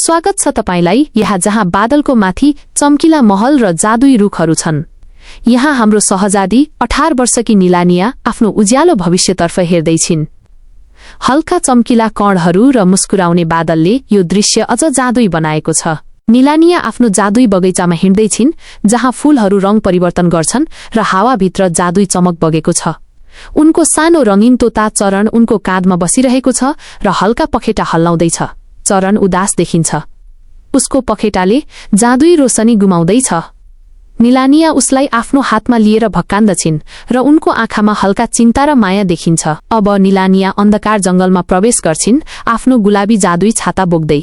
स्वागत छ तपाईलाई यहाँ जहाँ बादलको माथि चम्किला महल र जादुई रुखहरू छन्। यहाँ हाम्रो सहजादी 18 वर्षकी निलानिया आफ्नो उज्यालो भविष्यतर्फ हेर्दैछिन्। हल्का चम्किला कणहरू र मुस्कुराउने बादलले यो दृश्य अझ जादुई बनाएको छ। निलानिया आफ्नो जादुई बगैँचामा हिँड्दैछिन् जहाँ फूलहरू रङ परिवर्तन गर्छन् र हावाभित्र जादुई चमक बगेको छ। उनको सानो रंगीन तोता चरण उनको काँधमा बसिरहेको छ र हल्का पखेटा हल्लाउँदैछ। चरण उदास देखिन्छ। उसको पखेटाले जादुई रोशनी गुमाउँदैछ। निलानिया उसलाई आफ्नो हातमा लिएर भक्कान्दछिन् र उनको आँखामा हल्का चिन्ता र माया देखिन्छ। अब निलानिया अन्धकार जंगलमा प्रवेश गर्छिन्, आफ्नो गुलाबी जादुई छाता बोक्दै।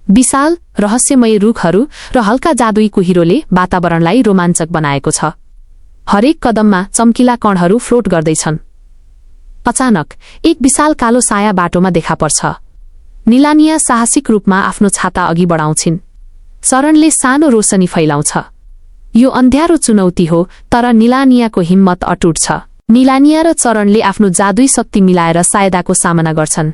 विशाल रहस्यमय रुखहरू र हल्का जादुई कुहिरोले वातावरणलाई रोमाञ्चक बनाएको छ। हरेक कदममा चम्किला कणहरू फ्लोट गर्दैछन्। अचानक एक विशाल कालो साया बाटोमा देखा पर्छ। निलानिया साहसिक रूपमा आफ्नो छाता अघि बढाउँछिन्। चरणले सानो रोशनी फैलाउँछ। यो अन्ध्यारो चुनौती हो, तर निलानियाको हिम्मत अटुट छ। निलानिया र चरणले आफ्नो जादुई शक्ति मिलाएर सायदाको सामना गर्छन्।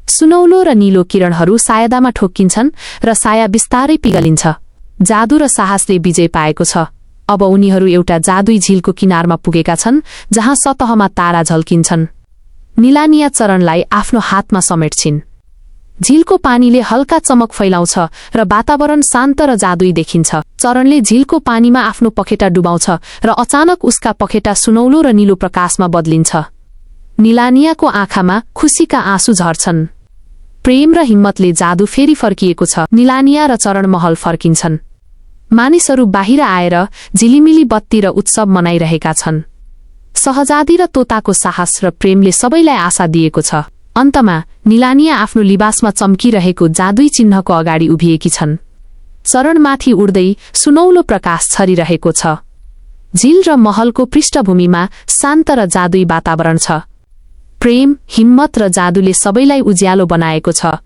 सुनौलो र नीलो किरणहरू सायदामा ठोक्किन्छन् र साया बिस्तारै पिघलिन्छ। जादु र साहसले विजय पाएको छ। अब उनीहरू एउटा जादुई झीलको किनारमा पुगेका छन् जहाँ सतहमा तारा झल्किन्छन्। निलानिया चरणलाई आफ्नो हातमा समेट्छिन्। झीलको पानीले हल्का चमक फैलाउँछ र वातावरण शान्त र जादुई देखिन्छ। चरणले झीलको पानीमा आफ्नो पखेटा डुबाउँछ र अचानक उसका पखेटा सुनौलो र नीलो प्रकाशमा बदलिन्छ। निलानियाको आँखामा खुसीका आँसु झर्छन्। प्रेम र हिम्मतले जादु फेरि फर्किएको छ। निलानिया र चरण महल फर्किन्छन्। मानिसहरू बाहिर आएर झिलिमिली बत्ती र उत्सव मनाइरहेका छन्। सहजादी र तोताको साहस र प्रेमले सबैलाई आशा दिएको छ। अन्तमा निलानिया आफ्नो लिबासमा चम्किरहेको जादुई चिन्हको अगाडि उभिएकी छन्। चरणमाथि उड्दै सुनौलो प्रकाश छरिरहेको छ। झील र महलको पृष्ठभूमिमा शान्त र जादुई वातावरण छ। प्रेम, हिम्मत र जादुले सबैलाई उज्यालो बनाएको छ।